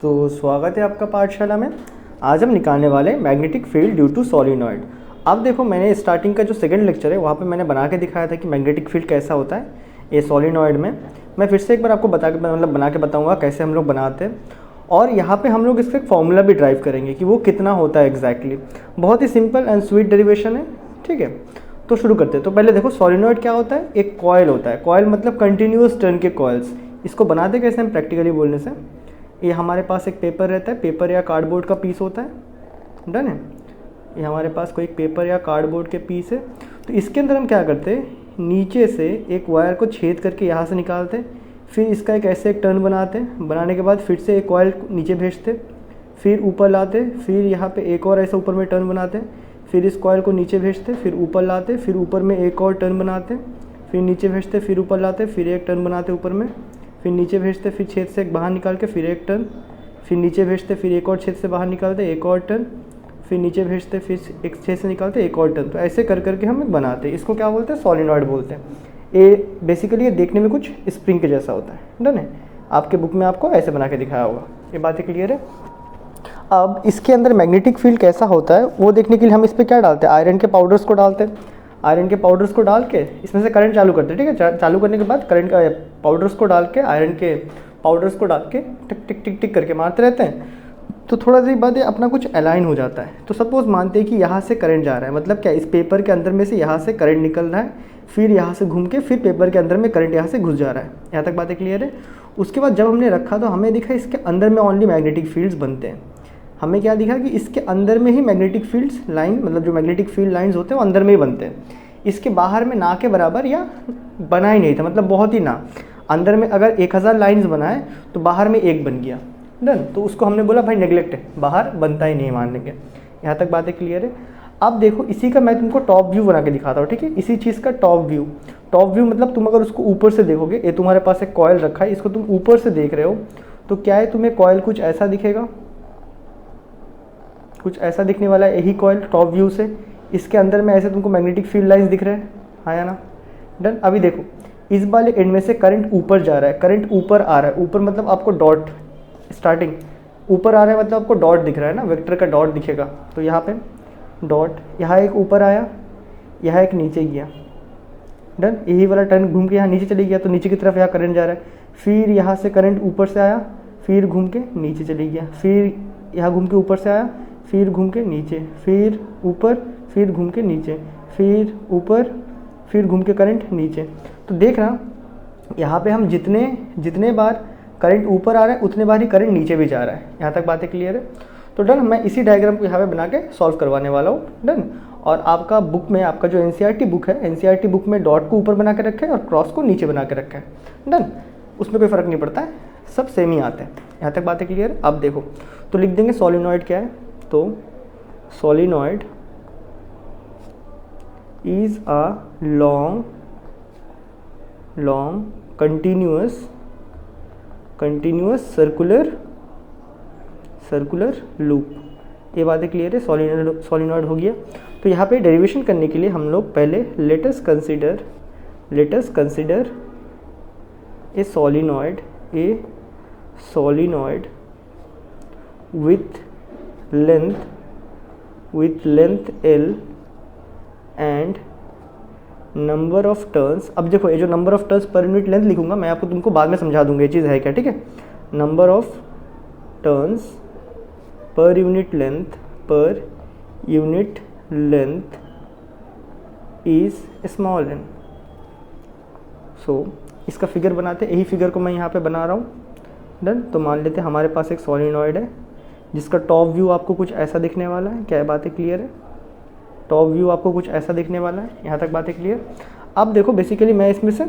तो स्वागत है आपका पाठशाला में। आज हम निकालने वाले हैं magnetic field due to solenoid. अब देखो, मैंने स्टार्टिंग का जो सेकंड लेक्चर है वहाँ पे मैंने बना के दिखाया था कि मैग्नेटिक फील्ड कैसा होता है ये सॉलिनॉइड में। मैं फिर से एक बार आपको बना के बताऊँगा कैसे हम लोग बनाते हैं, और यहाँ पे हम लोग इसका एक फॉर्मूला भी ड्राइव करेंगे कि वो कितना होता है एग्जैक्टली। बहुत ही सिंपल एंड स्वीट डेरिवेशन है, ठीक है। तो शुरू करते हैं। तो पहले देखो, सॉलिनॉइड क्या होता है, एक कॉयल होता है। कॉयल मतलब कंटिन्यूअस टर्न के कॉइल्स। इसको बनाते कैसे हम प्रैक्टिकली बोलने से, ये हमारे पास एक पेपर रहता है, पेपर या कार्डबोर्ड का पीस होता है, डन है। ये हमारे पास कोई पेपर या कार्डबोर्ड के पीस है। तो इसके अंदर हम क्या करते हैं, नीचे से एक वायर को छेद करके यहाँ से निकालते हैं, फिर इसका एक ऐसे एक टर्न बनाते हैं। बनाने के बाद फिर से एक कॉइल नीचे भेजते, फिर ऊपर लाते, फिर यहाँ पे एक और ऐसा ऊपर में टर्न बनाते हैं, फिर इस कॉइल को नीचे भेजते, फिर ऊपर लाते, फिर ऊपर में एक और टर्न बनाते, फिर नीचे भेजते, फिर ऊपर लाते, फिर एक टर्न बनाते ऊपर में, फिर नीचे भेजते, फिर छेद से एक बाहर निकाल के फिर एक टर्न, फिर नीचे भेजते, फिर एक और छेद से बाहर निकालते एक और टर्न, फिर नीचे भेजते, फिर एक छेद से निकालते एक और टर्न। तो ऐसे कर करके हम बनाते हैं। इसको क्या बोलते हैं, सॉलिनॉइड बोलते हैं। ये बेसिकली ये देखने में कुछ स्प्रिंग के जैसा होता है, डन है। आपके बुक में आपको ऐसे बना के दिखाया होगा। ये बातें क्लियर है। अब इसके अंदर मैग्नेटिक फील्ड कैसा होता है वो देखने के लिए हम इस पर क्या डालते हैं, आयरन के पाउडर्स को डालते हैं। आयरन के पाउडर्स को डाल के इसमें से करंट चालू करते हैं, ठीक है। चालू करने के बाद करंट का पाउडर्स को डाल के, आयरन के पाउडर्स को डाल के टिक टिक टिक टिक करके मारते रहते हैं। तो थोड़ा देर बाद ये अपना कुछ अलाइन हो जाता है। तो सपोज मानते हैं कि यहाँ से करंट जा रहा है, मतलब क्या, इस पेपर के अंदर में से यहाँ से करंट निकल रहा है, फिर यहाँ से घूम के फिर पेपर के अंदर में करंट यहाँ से घुस जा रहा है। यहाँ तक बातें क्लियर है। उसके बाद जब हमने रखा तो हमें दिखा इसके अंदर में ओनली मैग्नेटिक फील्ड्स बनते हैं। हमें क्या दिखा कि इसके अंदर में ही मैग्नेटिक फील्ड्स लाइन, मतलब जो मैग्नेटिक फील्ड लाइंस होते हैं वो अंदर में ही बनते हैं। इसके बाहर में ना के बराबर या बना ही नहीं था, मतलब बहुत ही ना। अंदर में अगर 1000 लाइंस बनाए तो बाहर में एक बन गया, डन। तो उसको हमने बोला भाई नेगलेक्ट है, बाहर बनता ही नहीं, मान लेंगे। यहाँ तक बातें क्लियर है। अब देखो, इसी का मैं तुमको टॉप व्यू बना के दिखाता हूँ, ठीक है। इसी चीज़ का टॉप व्यू। टॉप व्यू मतलब तुम अगर उसको ऊपर से देखोगे, ये तुम्हारे पास एक कॉयल रखा है, इसको तुम ऊपर से देख रहे हो तो क्या है, तुम्हें कॉयल कुछ ऐसा दिखेगा, कुछ ऐसा दिखने वाला है यही कॉयल टॉप व्यू से। इसके अंदर में ऐसे तुमको मैग्नेटिक फील्ड लाइंस दिख रहे हैं, हाँ या ना, डन। अभी देखो, इस वाले एंड में से करंट ऊपर जा रहा है, करंट ऊपर आ रहा है। ऊपर मतलब आपको डॉट, स्टार्टिंग ऊपर आ रहा है मतलब आपको डॉट दिख रहा है ना, वेक्टर का डॉट दिखेगा। तो यहाँ पे डॉट, यहाँ एक ऊपर आया, यहाँ एक नीचे गया, डन। यही वाला टर्न घूम के यहाँ नीचे चली गया, तो नीचे की तरफ यहाँ करंट जा रहा है। फिर यहाँ से करंट ऊपर से आया, फिर घूम के नीचे चली गया, फिर यहाँ घूम के ऊपर से आया, फिर घूम के नीचे, फिर ऊपर, फिर घूम के नीचे, फिर ऊपर, फिर घूम के करंट नीचे। तो देखना, यहाँ पे हम जितने बार करंट ऊपर आ रहा है उतने बार ही करंट नीचे भी जा रहा है। यहाँ तक बातें क्लियर है। तो डन, मैं इसी डायग्राम को यहाँ पे बना के सॉल्व करवाने वाला हूँ, डन। और आपका बुक में, आपका जो एनसीईआरटी बुक है, एनसीईआरटी बुक में डॉट को ऊपर बना के रखे है और क्रॉस को नीचे बना के रखा है, डन। उसमें कोई फ़र्क नहीं पड़ता है, सब सेम ही आते हैं। यहाँ तक बातें क्लियर है। अब देखो, तो लिख देंगे सॉलिनॉइड क्या है। तो solenoid is a long continuous circular loop। ये बातें क्लियर है। सॉलिनॉइड हो गया। तो यहाँ पे डेरिवेशन करने के लिए हम लोग पहले let us consider a solenoid with length L and number of turns. अब देखो, ये जो number of turns per unit length लिखूंगा मैं, आपको तुमको बाद में समझा दूंगा ये चीज़ है क्या, ठीक है। Number of turns per unit length is small n। सो इसका फिगर बनाते, यही फिगर को मैं यहाँ पे बना रहा हूँ, डन। तो मान लेते हैं हमारे पास एक सॉलिनॉइड है जिसका टॉप व्यू आपको कुछ ऐसा दिखने वाला है। क्या बातें क्लियर है। टॉप व्यू आपको कुछ ऐसा दिखने वाला है। यहाँ तक बातें क्लियर। अब देखो, बेसिकली मैं इसमें से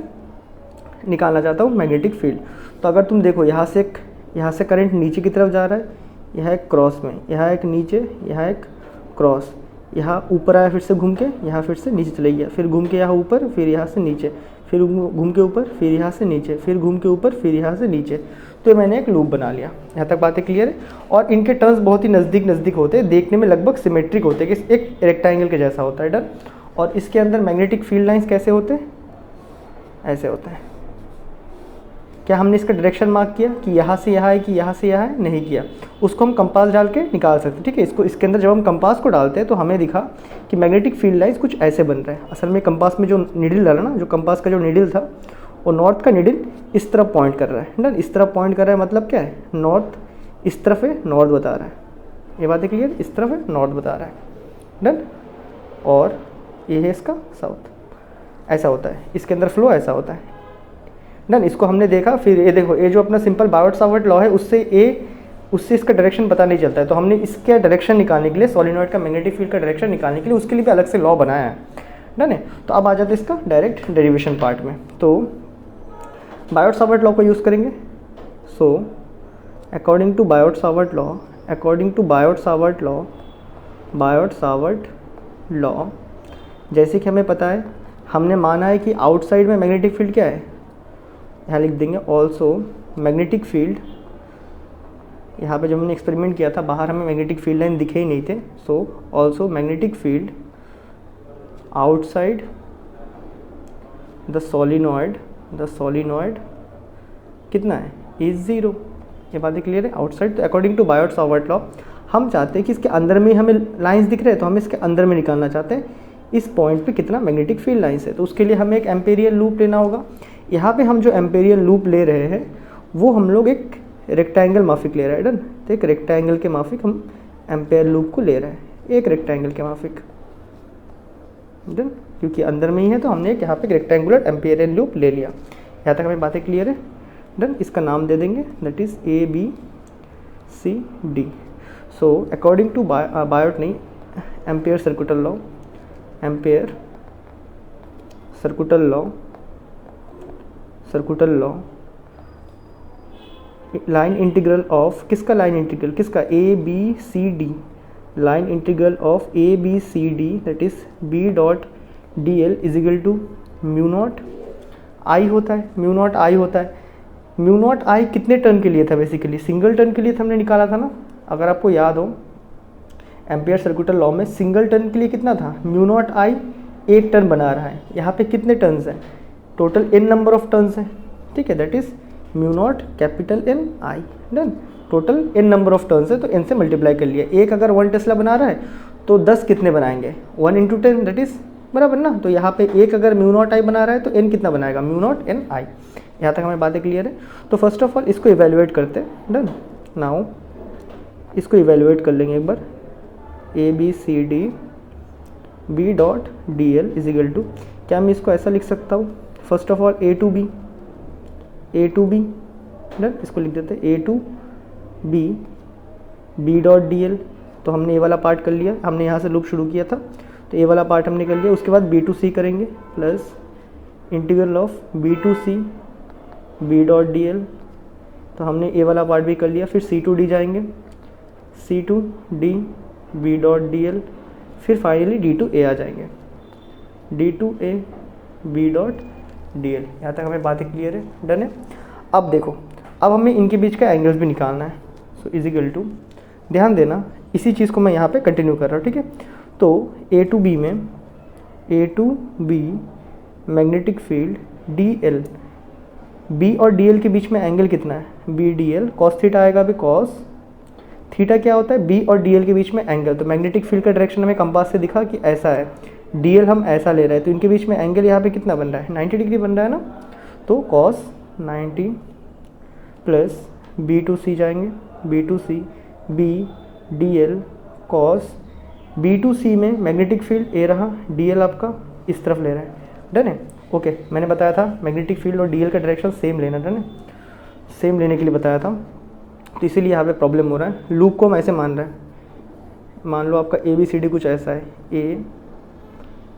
निकालना चाहता हूँ मैग्नेटिक फील्ड। तो अगर तुम देखो, यहाँ से करंट नीचे की तरफ जा रहा है, यहाँ एक क्रॉस में, यहाँ एक नीचे, यहाँ एक क्रॉस, यहाँ ऊपर आया, फिर से घूम के यहाँ फिर से नीचे चले गया, फिर घूम के यहाँ ऊपर, फिर यहाँ से नीचे, फिर घूम के ऊपर, फिर यहाँ से नीचे, फिर घूम के ऊपर, फिर यहाँ से नीचे। तो मैंने एक लूप बना लिया। यहाँ तक बातें क्लियर है। और इनके टर्न्स बहुत ही नज़दीक होते हैं, देखने में लगभग सिमेट्रिक होते हैं, कि एक रेक्टेंगल के जैसा होता है, डन। और इसके अंदर मैग्नेटिक फील्ड लाइंस कैसे होते हैं, ऐसे होते हैं। क्या हमने इसका डायरेक्शन मार्क किया कि यहाँ से यहाँ है कि यहाँ से यहाँ है? नहीं किया। उसको हम कंपास डाल के निकाल सकते हैं, ठीक है। इसके अंदर जब हम कंपास को डालते हैं तो हमें दिखा कि मैग्नेटिक फील्ड लाइन्स कुछ ऐसे बन रहे हैं। असल में कंपास में जो नीडल डाला ना, जो कंपास का जो नीडल था वो नॉर्थ का नीडल इस तरफ पॉइंट कर रहा है, डन। इस तरफ पॉइंट कर रहा है मतलब क्या है? नॉर्थ इस तरफ है, नॉर्थ बता रहा है। ये बात है क्लियर? इस तरफ है, नॉर्थ बता रहा है, डन। और ये है इसका साउथ, ऐसा होता है। इसके अंदर फ्लो ऐसा होता है, डन। इसको हमने देखा। फिर ये देखो, ये जो अपना सिंपल बायोट-सावर्ट लॉ है उससे इसका डायरेक्शन पता नहीं चलता है। तो हमने इसके डायरेक्शन निकालने के लिए, सॉलिनॉइड का मैग्नेटिक फील्ड का डायरेक्शन निकालने के लिए उसके लिए भी अलग से लॉ बनाया है, डन है। तो अब आ जाते हैं इसका डायरेक्ट डेरिवेशन पार्ट में। तो बायोट-सावर्ट लॉ को यूज़ करेंगे। So according to Biot Savart law, जैसे कि हमें पता है, हमने माना है कि आउटसाइड में मैग्नेटिक फील्ड क्या है, यहाँ लिख देंगे ऑल्सो मैग्नेटिक फील्ड। यहाँ पे जब हमने एक्सपेरिमेंट किया था बाहर हमें मैग्नेटिक फील्ड लाइन दिखे ही नहीं थे। So also magnetic field outside the solenoid कितना है? इज 0। ये बातें क्लियर है? आउटसाइड। तो अकॉर्डिंग टू बायोट-सावर्ट लॉ हम चाहते हैं कि इसके अंदर में हमें लाइंस दिख रहे हैं, तो हम इसके अंदर में निकालना चाहते हैं इस पॉइंट पे कितना मैग्नेटिक फील्ड लाइंस है। तो उसके लिए हमें एक एम्पेरियल लूप लेना होगा। यहाँ पे हम जो एम्पेरियल लूप ले रहे हैं वो हम लोग एक रेक्टेंगल माफिक ले रहे हैं, डन। तो एक रेक्टेंगल के माफिक हम एम्पेयर लूप को ले रहे हैं, एक रेक्टेंगल के माफिक, डन। क्योंकि अंदर में ही है तो हमने एक यहाँ पे रेक्टेंगुलर एम्पेरियल लूप ले लिया। यहाँ तक हमें बातें क्लियर है, डन। इसका नाम दे देंगे, that is ABCD। So according to Biot नहीं, ampere circuital law line integral of किसका? ABCD। Line integral of ABCD that is B.dl is equal to mu naught I होता है। म्यू नॉट आई कितने टर्न के लिए था? बेसिकली सिंगल टर्न के लिए हमने निकाला था ना। अगर आपको याद हो, एम्पेयर सर्कुटल लॉ में सिंगल टर्न के लिए कितना था? म्यू नॉट आई एक टर्न बना रहा है। यहाँ पे कितने टर्न्स हैं? Total n number of turns हैं, ठीक है। That is mu naught capital N I, done. Total n number of turns है तो n से मल्टीप्लाई कर लिया। एक अगर 1 टेस्ला बना रहा है तो 10 कितने बनाएंगे? 1 × 10 दैट इज बराबर ना। तो यहाँ पे एक अगर म्यू नॉट आई बना रहा है तो n कितना बनाएगा? Mu naught N I. यहाँ तक हमें बातें क्लियर है। तो फर्स्ट ऑफ ऑल इसको इवेल्युएट करते हैं, डन। नाउ इसको इवेल्युएट कर लेंगे एक बार। ABCD B.dl is equal to, क्या मैं इसको ऐसा लिख सकता हूँ? First of all A to B, done. इसको लिख देते हैं A to B B.dl। तो हमने ये वाला पार्ट कर लिया, हमने यहाँ से लूप शुरू किया था तो ये वाला पार्ट हमने कर लिया। उसके बाद B to C करेंगे plus integral of B to C B.dl। तो हमने ये वाला पार्ट भी कर लिया। फिर C to D जाएंगे, C to D B.dl। फिर फाइनली D to A आ जाएंगे, D to A B.dl। यहाँ तक हमें बातें क्लियर है, डन है। अब देखो, अब हमें इनके बीच का एंगल्स भी निकालना है। सो इज इक्वल टू, ध्यान देना इसी चीज़ को मैं यहाँ पे कंटिन्यू कर रहा हूँ, ठीक है। तो A to B magnetic field DL, B और DL के बीच में एंगल कितना है? BDL कॉस थीटा आएगा। अभी कॉस थीटा क्या होता है? B और DL के बीच में एंगल। तो मैग्नेटिक फील्ड का डायरेक्शन हमें कंपास से दिखा कि ऐसा है, DL हम ऐसा ले रहे हैं, तो इनके बीच में एंगल यहाँ पे कितना बन रहा है? 90 डिग्री बन रहा है ना। तो cos 90 plus B to C जाएंगे, B to C BDL cos B to C में मैग्नेटिक फील्ड A रहा, DL आपका इस तरफ ले रहा है, डन है। ओके, मैंने बताया था मैग्नेटिक फील्ड और DL का डायरेक्शन सेम लेना, डन है। सेम लेने के लिए बताया था, तो इसीलिए यहाँ पे प्रॉब्लम हो रहा है। लूप को हम ऐसे मान रहे हैं, मान लो आपका ABCD कुछ ऐसा है, A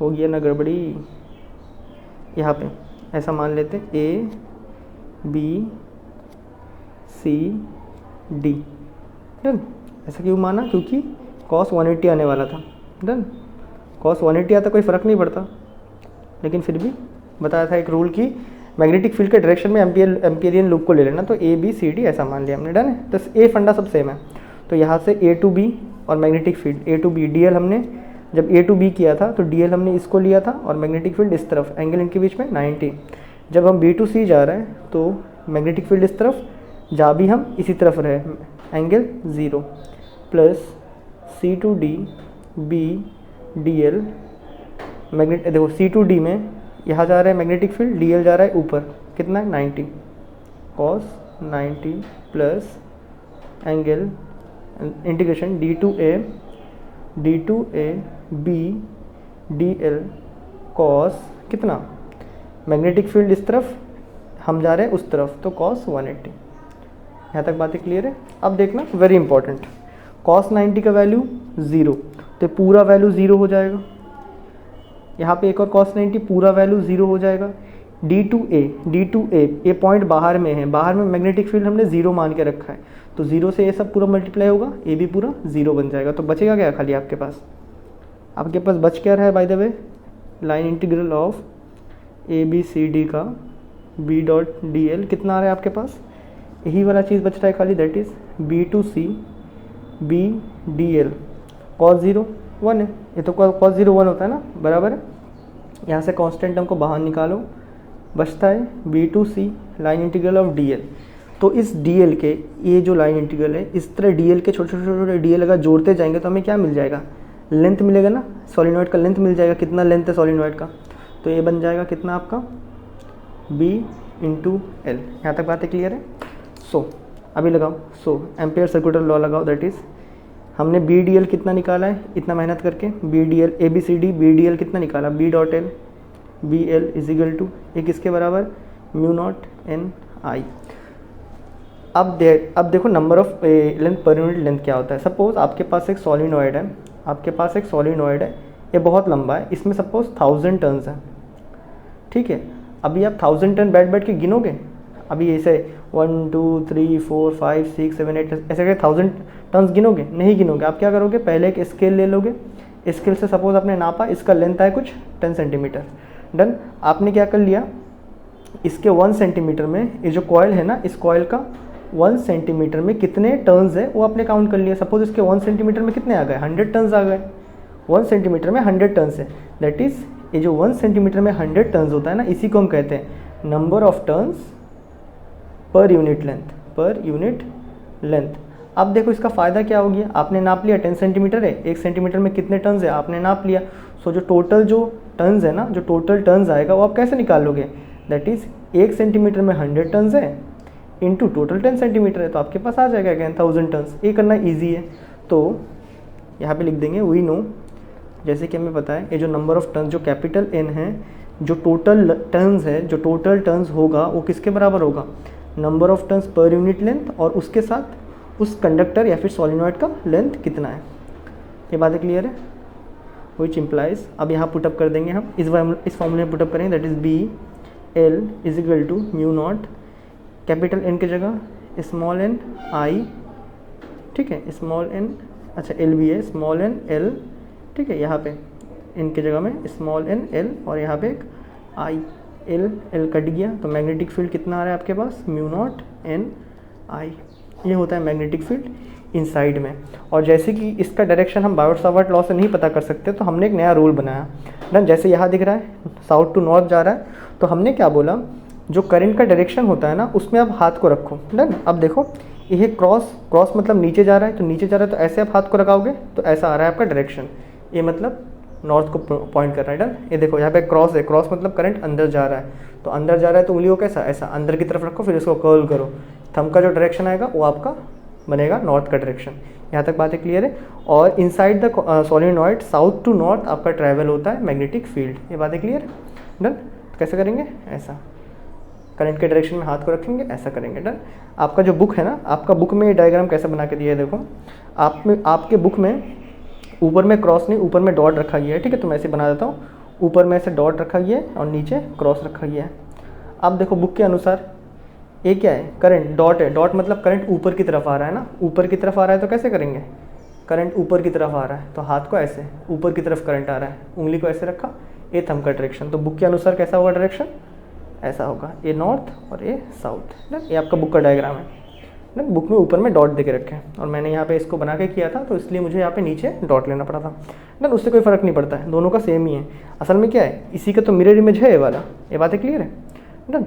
हो गया ना गड़बड़ी, यहाँ पे ऐसा मान लेते हैं ABCD, डन। ऐसा क्यों माना? क्योंकि कॉस 180 आने वाला था, डन। कॉस 180 आता कोई फ़र्क नहीं पड़ता, लेकिन फिर भी बताया था एक रूल की मैग्नेटिक फील्ड के डायरेक्शन में एम्पेरियन लूप को ले लेना। तो ABCD ऐसा मान लिया हमने, डन है। तो ए फंडा सब सेम है। तो यहाँ से A to B और magnetic field A to B DL हमने जब A to B किया था तो DL हमने इसको लिया था और मैग्नेटिक फील्ड इस तरफ, एंगल इनके बीच में 90। जब हम B to C जा रहे हैं तो मैग्नेटिक फील्ड इस तरफ, जा भी हम इसी तरफ रहे, angle 0 plus C2D B DL magnet, देखो C2D में यहाँ जा रहा है मैग्नेटिक फील्ड, DL जा रहा है ऊपर, कितना है 90 cos 90 plus angle integration D2A B DL cos कितना, मैग्नेटिक फील्ड इस तरफ, हम जा रहे हैं उस तरफ, तो cos 180। यहाँ तक बातें क्लियर है। अब देखना वेरी इंपॉर्टेंट, cos 90 का वैल्यू 0, तो पूरा वैल्यू 0 हो जाएगा। यहाँ पे एक और cos 90 पूरा वैल्यू 0 हो जाएगा। D2A ये पॉइंट बाहर में है, बाहर में मैग्नेटिक फील्ड हमने 0 मान के रखा है, तो 0 से ये सब पूरा मल्टीप्लाई होगा, ये भी पूरा 0 बन जाएगा। तो बचेगा क्या खाली आपके पास बच क्या रहा है by the way, line integral of ABCD का B.dl कितना आ रहा है आपके पास, यही वाला चीज़ बच रहा है खाली, that is B2C BDL cos 0 1 है, ये तो cos 0 1 होता है ना, बराबर है। यहाँ से कांस्टेंट टर्म को बाहर निकालो, बचता है B2C line integral of DL। तो इस DL के, ये जो लाइन इंटीग्रल है, इस तरह DL के छोटे छोटे DL अगर जोड़ते जाएंगे तो हमें क्या मिल जाएगा, लेंथ मिलेगा ना, सॉलिनॉइड का लेंथ मिल जाएगा। कितना लेंथ है सॉलिनॉइड का, तो ये बन जाएगा कितना आपका B/L। यहाँ तक बातें क्लियर है। अभी लगाओ, एम्पियर सर्कुलर लॉ लगाओ, दैट इज़ हमने BDL कितना निकाला है इतना मेहनत करके, BDL ABCD BDL कितना निकाला, B.L BL इजिकल टू एक इसके बराबर μ0 Ni। अब देखो number of length per unit length क्या होता है। सपोज आपके पास एक सॉलिनॉइड है, ये बहुत लंबा है, इसमें सपोज 1000 टर्न्स हैं, ठीक है। अभी आप 1000 टर्न बैठ के गिनोगे, अभी ऐसे 1 2 3 4 5 6 7 8 ऐसे करके 1000 टर्न्स गिनोगे, नहीं गिनोगे। आप क्या करोगे, पहले एक स्केल ले लोगे, स्केल से सपोज आपने नापा, इसका लेंथ है कुछ 10 सेंटीमीटर, डन। आपने क्या कर लिया, इसके 1 सेंटीमीटर में ये जो कॉइल है ना, इस कॉइल का 1 सेंटीमीटर में कितने टर्न्स है वो आपने काउंट कर लिया। सपोज इसके 1 सेंटीमीटर में कितने आ गए, 100 टर्न्स आ गए। 1 सेंटीमीटर में 100 टर्न्स है, दैट इज़ ये जो 1 सेंटीमीटर में 100 टर्न्स होता है ना, इसी को हम कहते हैं number of turns per unit length. अब देखो इसका फ़ायदा क्या हो गया, आपने नाप लिया 10 सेंटीमीटर है, 1 सेंटीमीटर में कितने टर्न्स है आपने नाप लिया। सो जो टोटल जो टर्न्स है ना, जो टोटल टर्न्स आएगा वो आप कैसे निकाल लोगे, दैट इज़ 1 सेंटीमीटर में 100 टर्न्स है इंटू टोटल 10 सेंटीमीटर है, तो आपके पास आ जाएगा अगेन 1000 टर्न्स। ये करना ईजी है, तो यहाँ पे लिख देंगे वी नो, जैसे कि हमें पता है ये जो नंबर ऑफ टर्न्स जो कैपिटल N है, जो टोटल टर्न्स होगा वो किसके बराबर होगा, number of turns per unit length, और उसके साथ उस कंडक्टर या फिर सॉलिनॉइड का लेंथ कितना है। ये बातें क्लियर है, विच इम्प्लाइज, अब यहाँ पुटअप कर देंगे हम, इस फॉर्मूले में पुटअप करेंगे, that is BL is equal to μ0 capital N की जगह स्मॉल n I, ठीक है, स्मॉल n, अच्छा L भी है, स्मॉल n L, ठीक है, यहाँ पे n की जगह में स्मॉल n L और यहाँ पे एक I, L कट गया, तो मैग्नेटिक फील्ड कितना आ रहा है आपके पास, μ0 n I। ये होता है मैग्नेटिक फील्ड इनसाइड में। और जैसे कि इसका डायरेक्शन हम बायोट-सावर्ट लॉ से नहीं पता कर सकते, तो हमने एक नया रूल बनाया ना, जैसे यहाँ दिख रहा है साउथ टू नॉर्थ जा रहा है, तो हमने क्या बोला, जो करंट का डायरेक्शन होता है ना, उसमें आप हाथ को रखो, डन। अब देखो ये क्रॉस मतलब नीचे जा रहा है, तो नीचे जा रहा है तो ऐसे आप हाथ को रखाओगे तो ऐसा आ रहा है आपका डायरेक्शन, ये मतलब नॉर्थ को पॉइंट कर रहा है, डन। ये देखो यहाँ पे क्रॉस है, क्रॉस मतलब करंट अंदर जा रहा है, तो अंदर जा रहा है तो उंगली को कैसा, ऐसा अंदर की तरफ रखो, फिर इसको कर्ल करो, थंब का जो डायरेक्शन आएगा वो आपका बनेगा नॉर्थ का डायरेक्शन। यहाँ तक बातें क्लियर है। और inside the solenoid south to north आपका ट्रैवल होता है मैग्नेटिक फील्ड। ये बातें क्लियर है, डन। कैसे करेंगे, ऐसा करंट के डायरेक्शन में हाथ को रखेंगे, ऐसा करेंगे, डन। आपका जो बुक है ना, आपका बुक में ये डायग्राम कैसे बना के दिया है, देखो आपके बुक में ऊपर में क्रॉस नहीं, ऊपर में डॉट रखा गया है, ठीक है। तो मैं ऐसे बना देता हूँ, ऊपर में ऐसे डॉट रखा गया है और नीचे क्रॉस रखा गया है। अब देखो बुक के अनुसार ये क्या है, करंट, डॉट है, डॉट मतलब करंट ऊपर की तरफ आ रहा है ना, ऊपर की तरफ आ रहा है तो कैसे करेंगे, करंट ऊपर की तरफ आ रहा है तो हाथ को ऐसे, ऊपर की तरफ करंट आ रहा है, उंगली को ऐसे रखा, ये थंब का डायरेक्शन। तो बुक के अनुसार कैसा होगा डायरेक्शन, ऐसा होगा, ये नॉर्थ और ये साउथ। ये आपका बुक का डायग्राम है ना, बुक में ऊपर में डॉट दे के रखे हैं, और मैंने यहाँ पे इसको बना के किया था, तो इसलिए मुझे यहाँ पे नीचे डॉट लेना पड़ा था ना। उससे कोई फ़र्क नहीं पड़ता है, दोनों का सेम ही है। असल में क्या है, इसी का तो मिरर इमेज है ये वाला। ये बातें क्लियर है, डन।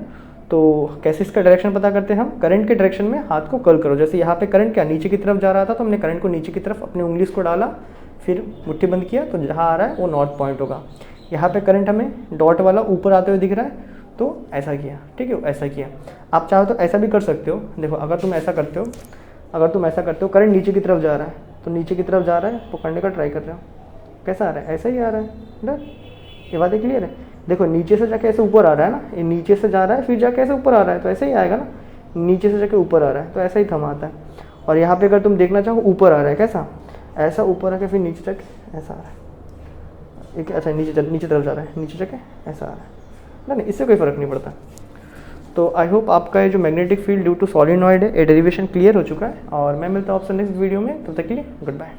तो कैसे इसका डायरेक्शन पता करते हैं हम, करंट के डायरेक्शन में हाथ को कर्ल करो। जैसे यहाँ पे करंट क्या नीचे की तरफ जा रहा था, तो हमने करंट को नीचे की तरफ अपनी उंगली को डाला, फिर मुट्ठी बंद किया, तो जहाँ आ रहा है वो नॉर्थ पॉइंट होगा। यहाँ पे करंट हमें डॉट वाला ऊपर आते हुए दिख रहा है, तो ऐसा किया, ठीक है, ऐसा किया। आप चाहो तो ऐसा भी कर सकते हो। देखो अगर तुम ऐसा करते हो, करंट नीचे की तरफ जा रहा है, तो नीचे की तरफ जा रहा है, पकड़ने का ट्राई कर रहे हो, कैसा आ रहा है, ऐसा ही आ रहा है ना। ये बातें क्लियर है। देखो नीचे से जाके ऐसे ऊपर आ रहा है ना, ये नीचे से जा रहा है फिर जाके ऐसे ऊपर आ रहा है, तो ऐसे ही आएगा ना, नीचे से जाके ऊपर आ रहा है, तो ऐसा ही थमाता है। और यहाँ पे अगर तुम देखना चाहो ऊपर आ रहा है, कैसा, ऐसा ऊपर आके फिर नीचे जाके ऐसा आ रहा है, एक ऐसा नीचे तरफ जा रहा है, नीचे जाके ऐसा आ रहा है ना, इससे कोई फ़र्क नहीं पड़ता। तो आई होप आपका ये जो magnetic field due to solenoid है, ये डेरिवेशन क्लियर हो चुका है। और मैं मिलता हूँ आपसे नेक्स्ट वीडियो में, तब तक के लिए गुड बाय।